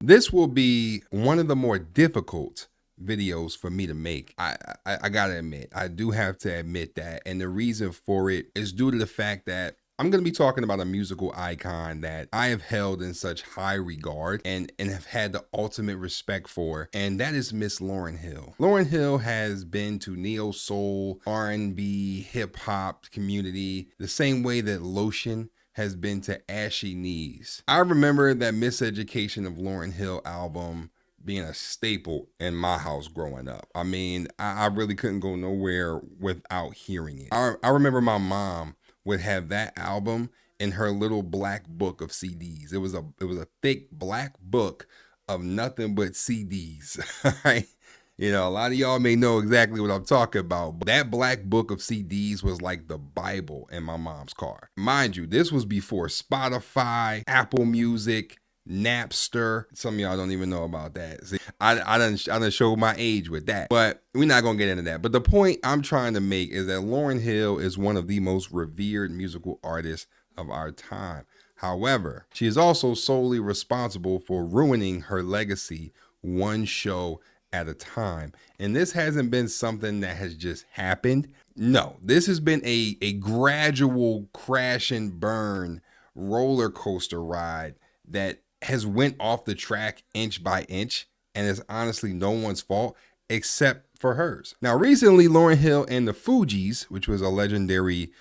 This will be one of the more difficult videos for me to make. I gotta admit, I do have to admit that. And the reason for it is due to the fact that I'm going to be talking about a musical icon that I have held in such high regard and have had the ultimate respect for, and that is Miss Lauryn Hill. Lauryn Hill has been to neo soul, R&B, hip hop community the same way that Lotion has been to Ashy Knees. I remember that Miseducation of Lauryn Hill album being a staple in my house growing up. I mean, I really couldn't go nowhere without hearing it. I remember my mom would have that album in her little black book of CDs. It was a thick black book of nothing but CDs. Right? You know, a lot of y'all may know exactly what I'm talking about, but that black book of CDs was like the Bible in my mom's car. Mind you, this was before Spotify, Apple Music, Napster. Some of y'all don't even know about that. See, I done showed my age with that, but we're not gonna get into that. But the point I'm trying to make is that Lauryn Hill is one of the most revered musical artists of our time. However, she is also solely responsible for ruining her legacy one show at a time. And this hasn't been something that has just happened. No, this has been a gradual crash and burn roller coaster ride that has went off the track inch by inch, and it's honestly no one's fault except for hers. Now, recently, Lauryn Hill and the Fugees, which was a legendary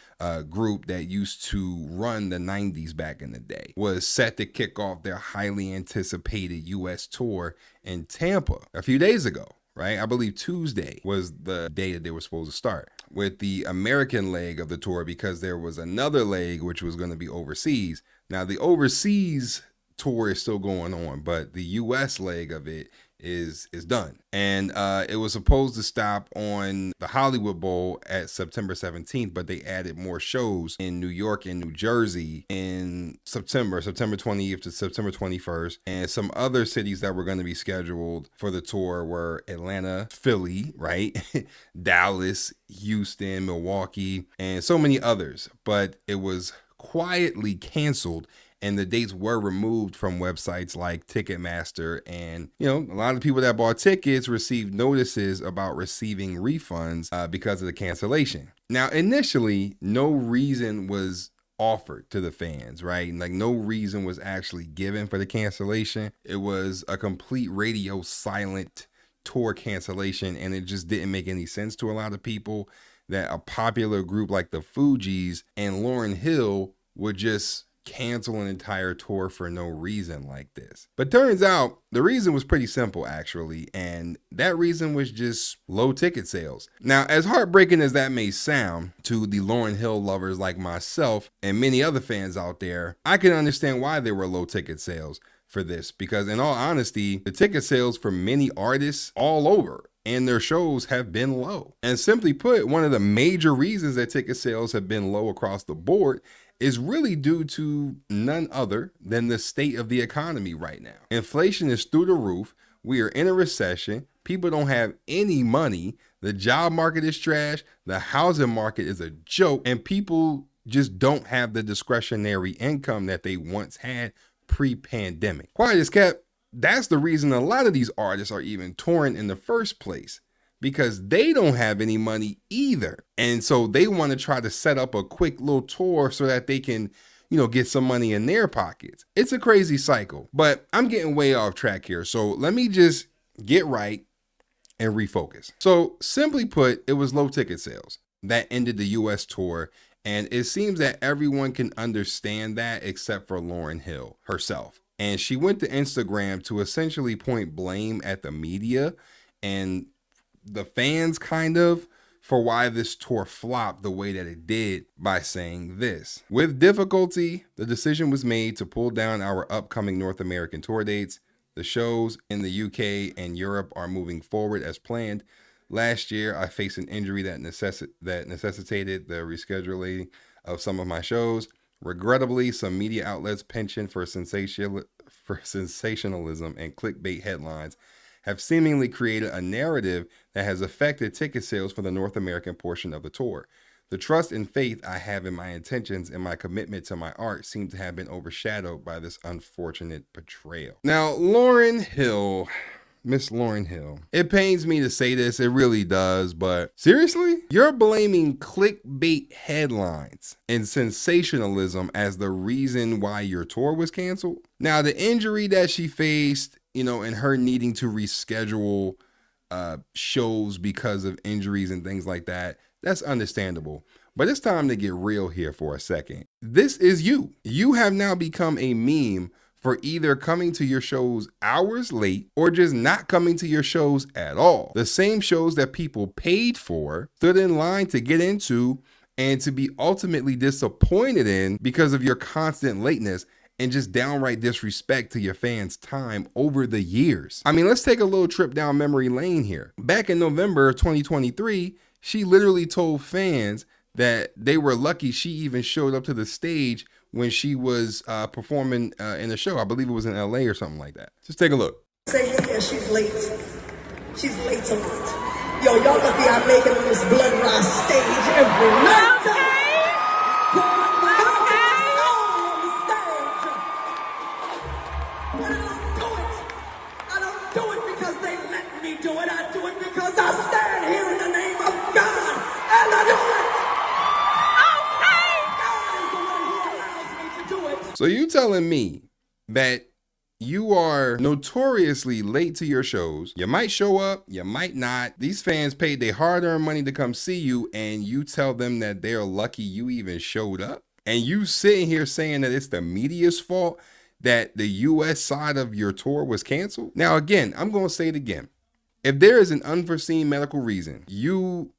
group that used to run the 90s back in the day, was set to kick off their highly anticipated US tour in Tampa a few days ago. Right? I believe Tuesday was the day that they were supposed to start with the American leg of the tour, because there was another leg which was going to be overseas. Now, the overseas tour is still going on, but the US leg of it is done. And it was supposed to stop on the Hollywood Bowl at September 17th, but they added more shows in New York and New Jersey in September 20th to September 21st. And some other cities that were going to be scheduled for the tour were Atlanta, Philly, right? Dallas, Houston, Milwaukee, and so many others. But it was quietly canceled, and the dates were removed from websites like Ticketmaster. And, you know, a lot of people that bought tickets received notices about receiving refunds because of the cancellation. Now, initially, no reason was offered to the fans, right? Like, no reason was actually given for the cancellation. It was a complete radio silent tour cancellation, and it just didn't make any sense to a lot of people that a popular group like the Fugees and Lauryn Hill would just cancel an entire tour for no reason like this. But turns out the reason was pretty simple, actually, and that reason was just low ticket sales. Now, as heartbreaking as that may sound to the Lauryn Hill lovers like myself and many other fans out there, I can understand why there were low ticket sales for this, because in all honesty, the ticket sales for many artists all over and their shows have been low. And simply put, one of the major reasons that ticket sales have been low across the board is really due to none other than the state of the economy right now. Inflation is through the roof. We are in a recession. People don't have any money. The job market is trash. The housing market is a joke. And people just don't have the discretionary income that they once had pre-pandemic. Quiet as kept, that's the reason a lot of these artists are even touring in the first place, because they don't have any money either. And so they want to try to set up a quick little tour so that they can, you know, get some money in their pockets. It's a crazy cycle, but I'm getting way off track here. So let me just get right and refocus. So simply put, it was low ticket sales that ended the US tour. And it seems that everyone can understand that except for Lauryn Hill herself. And she went to Instagram to essentially point blame at the media and the fans, kind of, for why this tour flopped the way that it did, by saying this: with difficulty, the decision was made to pull down our upcoming North American tour dates. The shows in the UK and Europe are moving forward as planned. Last year, I faced an injury that necessitated the rescheduling of some of my shows. Regrettably, some media outlets penchant for sensationalism and clickbait headlines have seemingly created a narrative that has affected ticket sales for the North American portion of the tour. The trust and faith I have in my intentions and my commitment to my art seem to have been overshadowed by this unfortunate betrayal. Now, Lauryn Hill, Miss Lauryn Hill. It pains me to say this, it really does, but seriously? You're blaming clickbait headlines and sensationalism as the reason why your tour was canceled? Now, the injury that she faced, and her needing to reschedule shows because of injuries and things like that, that's understandable. But it's time to get real here for a second. This is you. You have now become a meme for either coming to your shows hours late or just not coming to your shows at all. The same shows that people paid for, stood in line to get into, and to be ultimately disappointed in because of your constant lateness and just downright disrespect to your fans' time over the years. I mean, let's take a little trip down memory lane here. Back in November of 2023, she literally told fans that they were lucky she even showed up to the stage when she was performing in a show. I believe it was in LA or something like that. Just take a look. Say, yeah, she's late. She's late a lot. Yo, y'all lucky I make it on this blood rise stage every night. But I don't do it because they let me do it. I do it because I stand here in the name of God and I do it. So you telling me that you are notoriously late to your shows? You might show up, you might not. These fans paid their hard-earned money to come see you, and you tell them that they're lucky you even showed up? And you sitting here saying that it's the media's fault that the US side of your tour was canceled? Now again, I'm going to say it again. If there is an unforeseen medical reason, you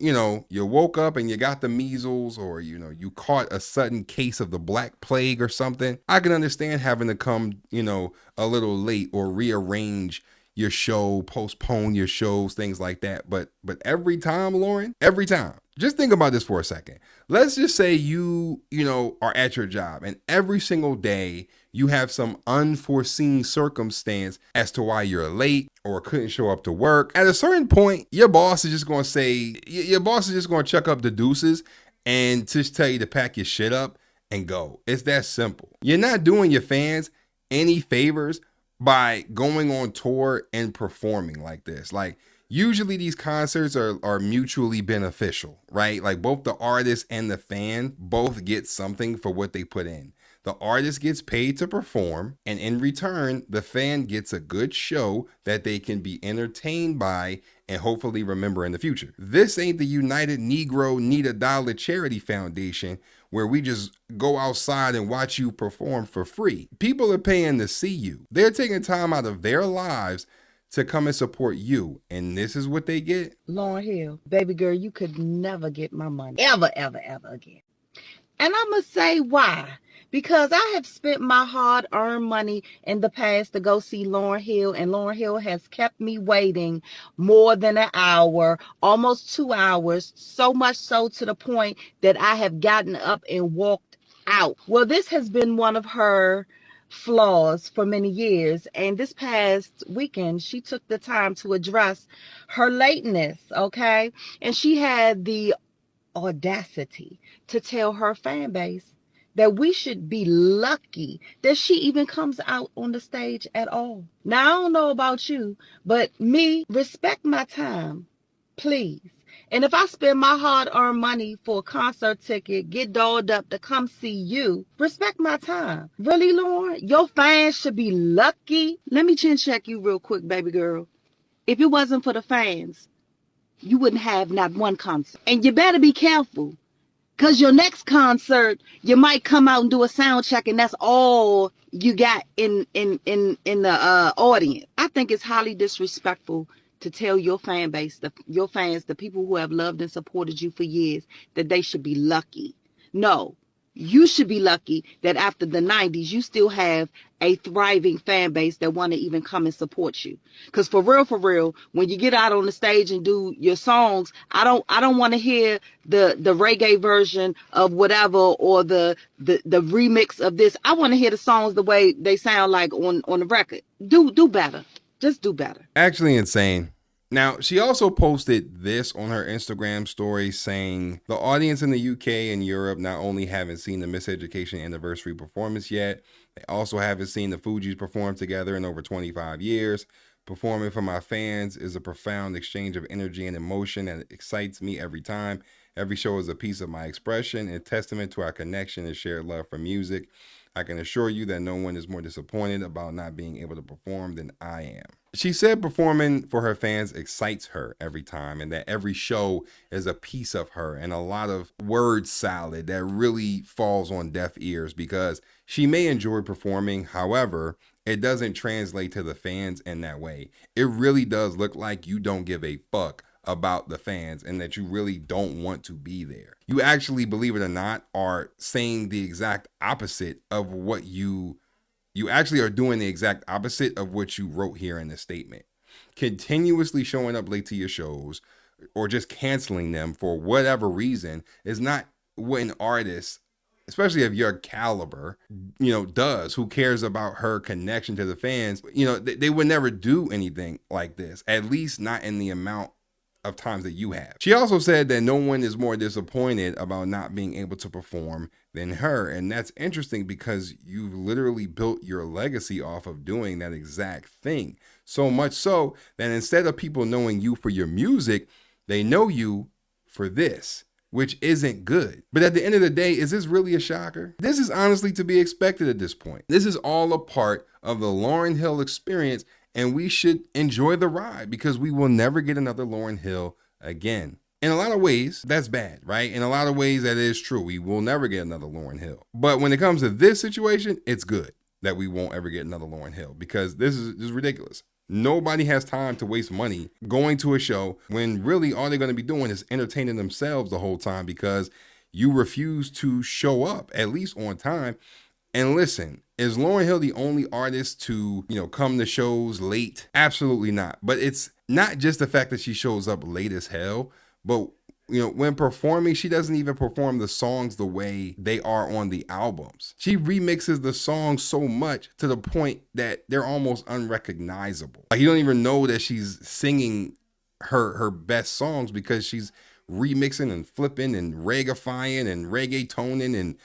woke up and you got the measles, or, you caught a sudden case of the Black Plague or something, I can understand having to come, a little late or rearrange your show, postpone your shows, things like that. But every time, Lauryn, every time, just think about this for a second. Let's just say you are at your job and every single day you have some unforeseen circumstance as to why you're late or couldn't show up to work. At a certain point, your boss is just going to chuck up the deuces and just tell you to pack your shit up and go. It's that simple. You're not doing your fans any favors by going on tour and performing like this. Like, usually these concerts are mutually beneficial, right? Like, both the artist and the fan both get something for what they put in. The artist gets paid to perform, and in return, the fan gets a good show that they can be entertained by and hopefully remember in the future. This ain't the United Negro Need a Dollar Charity Foundation where we just go outside and watch you perform for free. People are paying to see you. They're taking time out of their lives to come and support you, and this is what they get? Lauryn Hill, baby girl, you could never get my money. Ever, ever, ever again. And I'm going to say why. Because I have spent my hard-earned money in the past to go see Lauryn Hill, and Lauryn Hill has kept me waiting more than an hour, almost 2 hours, so much so to the point that I have gotten up and walked out. Well, this has been one of her flaws for many years, and this past weekend she took the time to address her lateness, okay? And she had the audacity to tell her fan base that we should be lucky that she even comes out on the stage at all. Now, I don't know about you, but me, respect my time, please. And if I spend my hard-earned money for a concert ticket, get dolled up to come see you, respect my time. Really, Lauryn? Your fans should be lucky. Let me chin check you real quick, baby girl. If it wasn't for the fans, you wouldn't have not one concert. And you better be careful, because your next concert, you might come out and do a sound check, and that's all you got in the audience. I think it's highly disrespectful to tell your fan base, your fans, the people who have loved and supported you for years, that they should be lucky. No, you should be lucky that after the 90s, you still have a thriving fan base that want to even come and support you. Because for real, when you get out on the stage and do your songs, I don't want to hear the reggae version of whatever, or the remix of this. I want to hear the songs the way they sound like on the record. Do better. Just do better. Actually insane. Now, she also posted this on her Instagram story saying the audience in the UK and Europe not only haven't seen the Miseducation anniversary performance yet, they also haven't seen the Fugees perform together in over 25 years. Performing for my fans is a profound exchange of energy and emotion that excites me every time. Every show is a piece of my expression and testament to our connection and shared love for music. I can assure you that no one is more disappointed about not being able to perform than I am. She said performing for her fans excites her every time and that every show is a piece of her, and a lot of word salad that really falls on deaf ears because she may enjoy performing. However, it doesn't translate to the fans in that way. It really does look like you don't give a fuck about the fans and that you really don't want to be there. You actually, believe it or not, are saying the exact opposite of what you actually are doing the exact opposite of what you wrote here in the statement. Continuously showing up late to your shows or just canceling them for whatever reason is not what an artist, especially of your caliber, does. Who cares about her connection to the fans? They would never do anything like this, at least not in the amount of times that you have. She also said that no one is more disappointed about not being able to perform than her. And that's interesting because you've literally built your legacy off of doing that exact thing. So much so that instead of people knowing you for your music, they know you for this, which isn't good. But at the end of the day, is this really a shocker? This is honestly to be expected at this point. This is all a part of the Lauryn Hill experience, and we should enjoy the ride because we will never get another Lauryn Hill again. In a lot of ways, that's bad, right? In a lot of ways, that is true. We will never get another Lauryn Hill. But when it comes to this situation, it's good that we won't ever get another Lauryn Hill because this is ridiculous. Nobody has time to waste money going to a show when really all they're going to be doing is entertaining themselves the whole time because you refuse to show up at least on time. And listen, is Lauryn Hill the only artist to, come to shows late? Absolutely not. But it's not just the fact that she shows up late as hell, but when performing, she doesn't even perform the songs the way they are on the albums. She remixes the songs so much to the point that they're almost unrecognizable. Like you don't even know that she's singing her best songs because she's remixing and flipping and reggaifying and reggaetoning and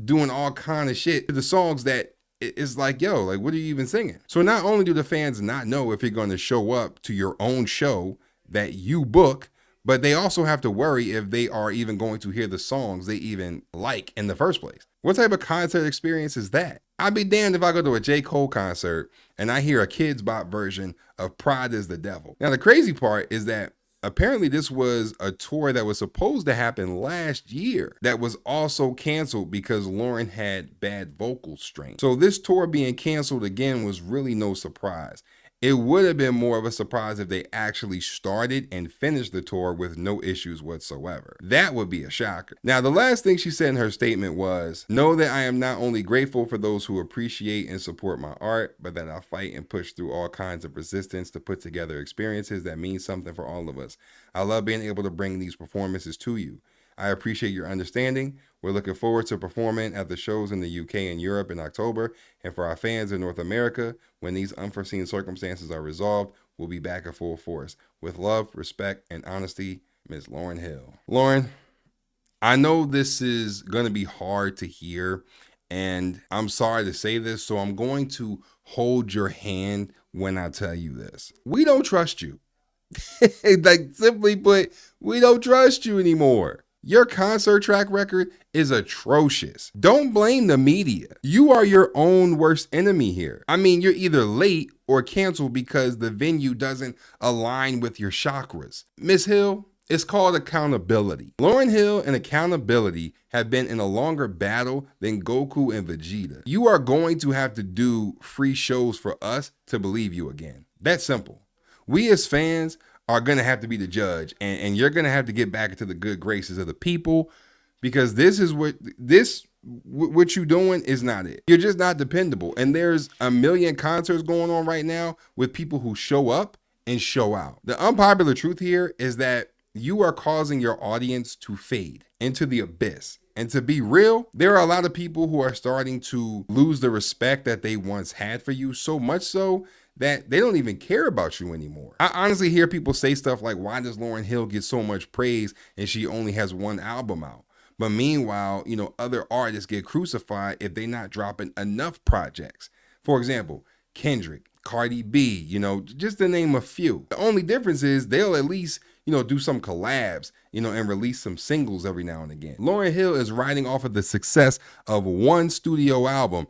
doing all kind of shit to the songs that it's like, yo, like, what are you even singing? So not only do the fans not know if you're going to show up to your own show that you book, but they also have to worry if they are even going to hear the songs they even like in the first place. What type of concert experience is that? I'd be damned if I go to a J. Cole concert and I hear a Kids Bop version of Pride is the Devil. Now, the crazy part is that apparently this was a tour that was supposed to happen last year that was also canceled because Lauryn had bad vocal strain. So this tour being canceled again was really no surprise. It would have been more of a surprise if they actually started and finished the tour with no issues whatsoever. That would be a shocker. Now, the last thing she said in her statement was, know that I am not only grateful for those who appreciate and support my art, but that I fight and push through all kinds of resistance to put together experiences that mean something for all of us. I love being able to bring these performances to you. I appreciate your understanding. We're looking forward to performing at the shows in the UK and Europe in October. And for our fans in North America, when these unforeseen circumstances are resolved, we'll be back in full force. With love, respect, and honesty, Ms. Lauryn Hill. Lauryn, I know this is going to be hard to hear, and I'm sorry to say this, so I'm going to hold your hand when I tell you this. We don't trust you. Like, simply put, we don't trust you anymore. Your concert track record is atrocious. Don't blame the media. You are your own worst enemy here. I mean, you're either late or canceled because the venue doesn't align with your chakras. Miss Hill, it's called accountability. Lauryn Hill and accountability have been in a longer battle than Goku and Vegeta. You are going to have to do free shows for us to believe you again. That's simple. We as fans are going to have to be the judge, and you're going to have to get back into the good graces of the people because what you're doing is not it. You're just not dependable. And there's a million concerts going on right now with people who show up and show out. The unpopular truth here is that you are causing your audience to fade into the abyss. And to be real, there are a lot of people who are starting to lose the respect that they once had for you, so much so that they don't even care about you anymore. I honestly hear people say stuff like, why does Lauryn Hill get so much praise and she only has one album out? But meanwhile, other artists get crucified if they're not dropping enough projects. For example, Kendrick, Cardi B, just to name a few. The only difference is they'll at least, do some collabs, and release some singles every now and again. Lauryn Hill is riding off of the success of one studio album.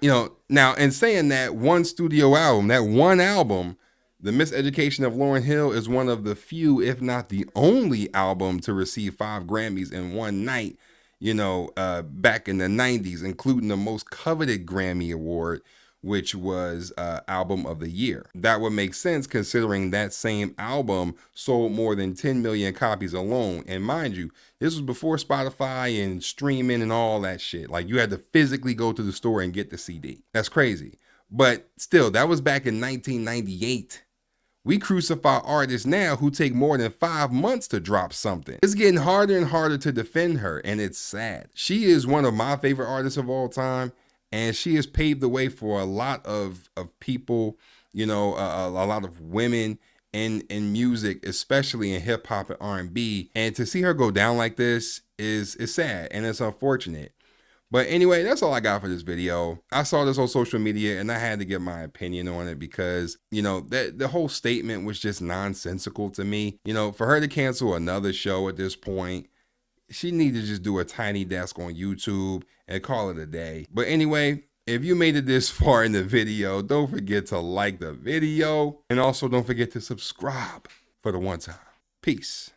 Now, in saying that one studio album, that one album, The Miseducation of Lauryn Hill is one of the few, if not the only album to receive 5 Grammys in one night, back in the 90s, including the most coveted Grammy award, which was Album of the Year. That would make sense considering that same album sold more than 10 million copies alone. And mind you, this was before Spotify and streaming and all that shit. Like, you had to physically go to the store and get the CD. That's crazy. But still, that was back in 1998. We crucify artists now who take more than 5 months to drop something. It's getting harder and harder to defend her, and it's sad. She is one of my favorite artists of all time, and she has paved the way for a lot of people, a lot of women in music, especially in hip hop and R&B. And to see her go down like this is sad, and it's unfortunate. But anyway, that's all I got for this video. I saw this on social media and I had to give my opinion on it because, the whole statement was just nonsensical to me. For her to cancel another show at this point, she needed to just do a tiny desk on YouTube and call it a day. But anyway, if you made it this far in the video, don't forget to like the video and also don't forget to subscribe for the one time. Peace.